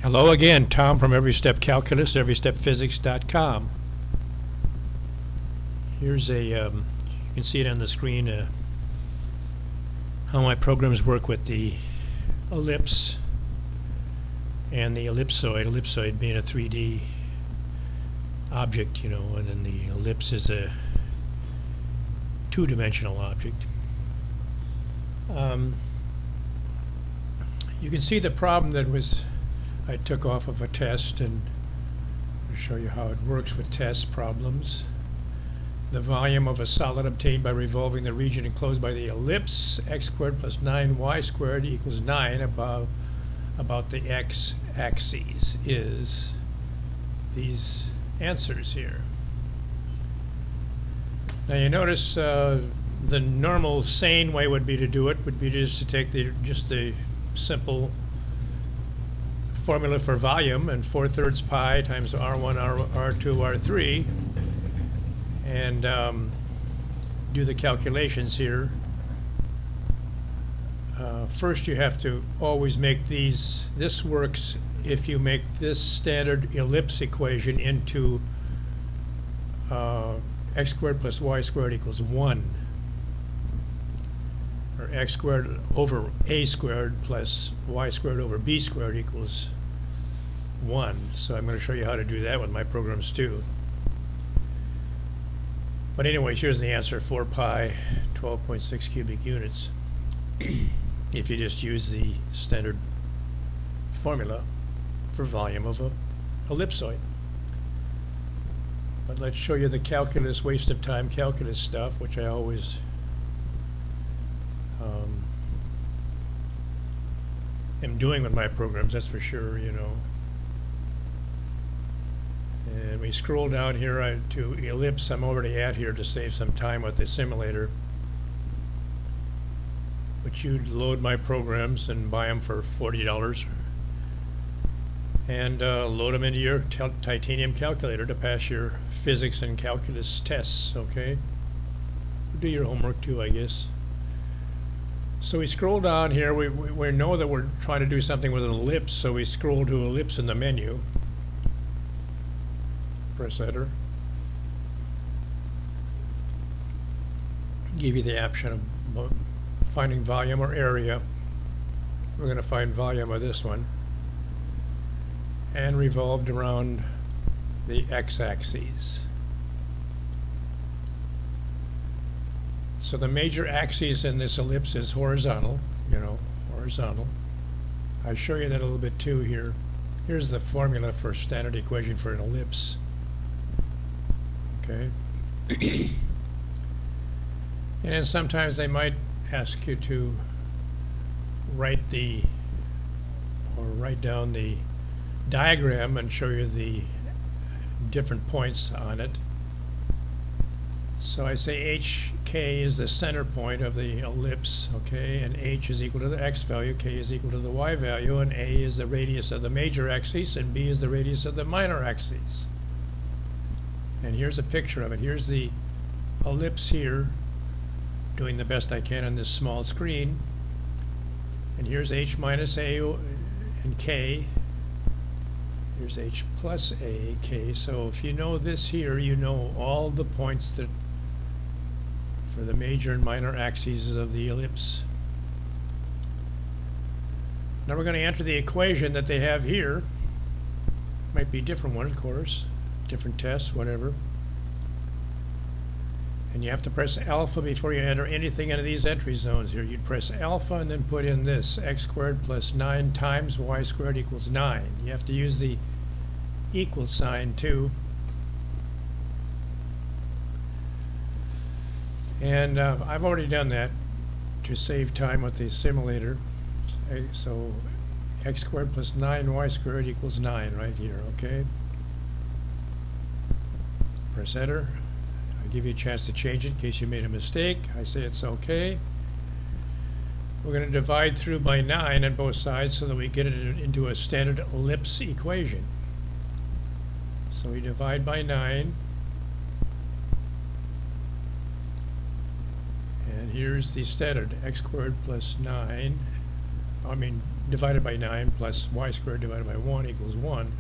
Hello again, Tom from Every Step Calculus, everystepphysics.com. Here's a, you can see it on the screen, how my programs work with the ellipse and the ellipsoid. Ellipsoid being a 3D object, and then the ellipse is a two-dimensional object. You can see the problem that I took off of a test, and I'll show you how it works with test problems. The volume of a solid obtained by revolving the region enclosed by the ellipse, x² plus 9y² equals 9 about the x-axis is these answers here. Now you notice the normal sane way would be to do it would be just to take just the simple formula for volume and 4/3 pi times R1, R2, R3 and do the calculations here. First you have to always make this works if you make this standard ellipse equation into x² plus y² equals 1, or x² over a² plus y² over b² equals 1. So I'm going to show you how to do that with my programs too. But anyways, here's the answer: 4 pi 12.6 cubic units if you just use the standard formula for volume of a ellipsoid. But let's show you the calculus, waste of time calculus stuff, which I always am doing with my programs, that's for sure, And we scroll down here to ellipse. I'm already at here to save some time with the simulator. But you'd load my programs and buy them for $40 and load them into your Titanium Calculator to pass your physics and calculus tests, okay? Do your homework too, I guess. So we scroll down here. We know that we're trying to do something with an ellipse, so we scroll to ellipse in the menu. Press enter. Give you the option of finding volume or area. We're going to find volume of this one, and revolved around the x-axis. So the major axis in this ellipse is horizontal, horizontal. I'll show you that a little bit too here. Here's the formula for standard equation for an ellipse. Okay. And then sometimes they might ask you to write down the diagram and show you the different points on it. So I say HK is the center point of the ellipse, okay, and H is equal to the X value, K is equal to the Y value, and A is the radius of the major axis, and B is the radius of the minor axis. And here's a picture of it. Here's the ellipse here, doing the best I can on this small screen. And here's H minus A and K. Here's H plus A, K. So if you know this here, you know all the points that for the major and minor axes of the ellipse. Now we're going to enter the equation that they have here. Might be a different one, of course. Different tests, whatever. And you have to press alpha before you enter anything into these entry zones here. You'd press alpha and then put in this: x² plus 9 times y² equals 9. You have to use the equal sign too. And I've already done that to save time with the simulator. So x² plus 9y² equals 9 right here, okay? Press enter. I give you a chance to change it in case you made a mistake. I say it's okay. We're going to divide through by 9 on both sides so that we get it into a standard ellipse equation. So we divide by 9. And here's the standard: x² plus 9. divided by 9 plus y squared divided by 1 equals 1.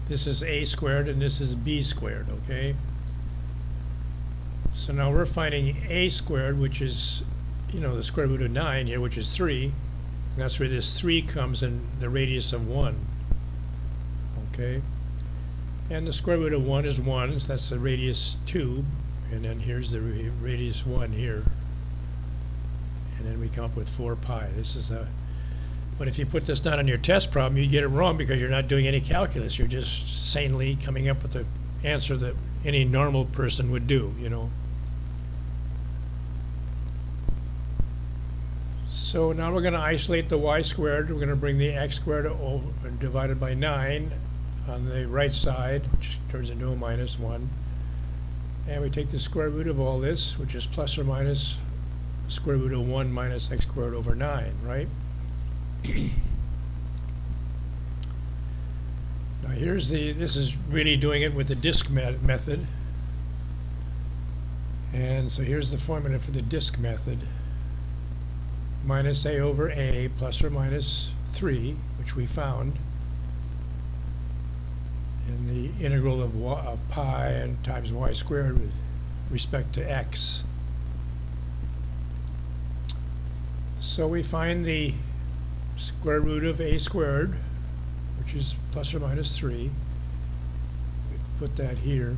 This is a squared and this is b squared, okay? So now we're finding a squared, which is, the square root of 9 here, which is 3. And that's where this 3 comes in the radius of 1, okay? And the square root of 1 is 1, so that's the radius 2. And then here's the radius 1 here. And then we come up with 4 pi. This is but if you put this down on your test problem, you get it wrong because you're not doing any calculus. You're just sanely coming up with the answer that any normal person would do, So now we're going to isolate the y squared. We're going to bring the x squared over, divided by 9 on the right side, which turns into a minus 1. And we take the square root of all this, which is plus or minus square root of 1 minus x squared over 9, right? Now this is really doing it with the disk method. And so here's the formula for the disk method. Minus a over a plus or minus 3, which we found. And the integral of pi and times y squared with respect to x. So we find the square root of a squared, which is plus or minus 3. We put that here.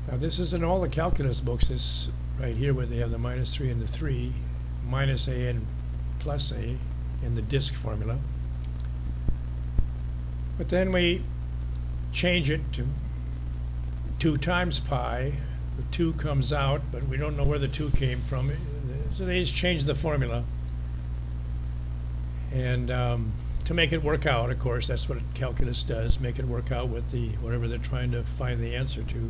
Now this is in all the calculus books, this right here where they have the minus 3 and the 3, minus a and plus a in the disk formula. But then we change it to 2 times pi. The 2 comes out, but we don't know where the 2 came from. So they just change the formula. And to make it work out, of course, that's what calculus does, make it work out with whatever they're trying to find the answer to.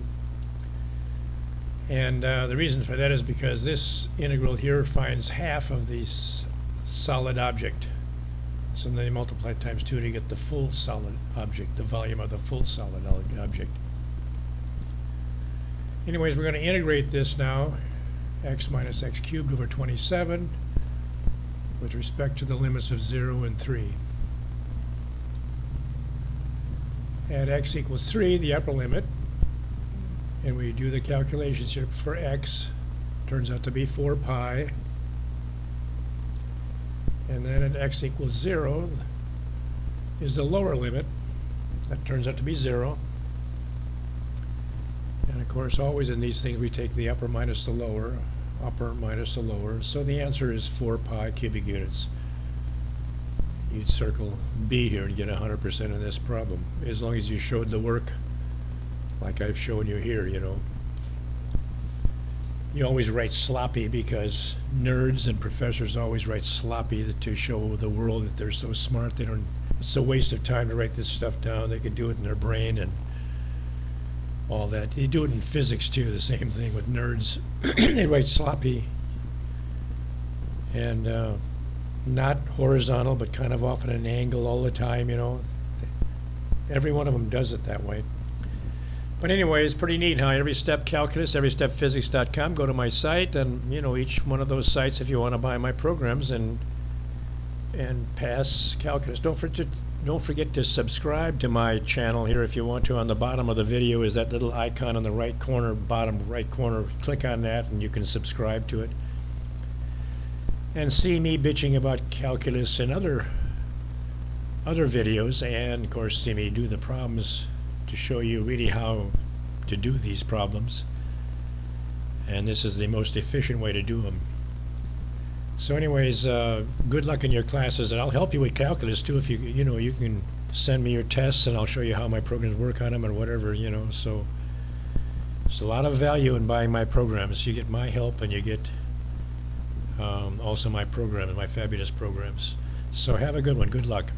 And the reason for that is because this integral here finds half of the solid object. So then they multiply times 2 to get the full solid object, the volume of the full solid object. Anyways, we're going to integrate this now, x minus x cubed over 27, with respect to the limits of 0 and 3. At x equals 3, the upper limit, and we do the calculations here for x, turns out to be 4 pi. And then at x equals 0 is the lower limit. That turns out to be 0. And of course, always in these things we take the upper minus the lower, upper minus the lower. So the answer is 4 pi cubic units. You'd circle B here and get 100% in this problem, as long as you showed the work like I've shown you here, You always write sloppy because nerds and professors always write sloppy to show the world that they're so smart. It's a waste of time to write this stuff down. They can do it in their brain and all that. You do it in physics too, the same thing with nerds. They write sloppy and not horizontal, but kind of off at an angle all the time, Every one of them does it that way. But anyway, it's pretty neat, huh? Every Step Calculus, everystepphysics.com. Go to my site, and each one of those sites, if you want to buy my programs and pass calculus. Don't forget to subscribe to my channel here if you want to. On the bottom of the video is that little icon on the right corner, bottom right corner. Click on that, and you can subscribe to it. And see me bitching about calculus and other videos, and of course see me do the problems to show you really how to do these problems. And this is the most efficient way to do them. So anyways, good luck in your classes, and I'll help you with calculus too. If you can send me your tests and I'll show you how my programs work on them and whatever, So there's a lot of value in buying my programs. You get my help and you get also my program and my fabulous programs. So have a good one. Good luck.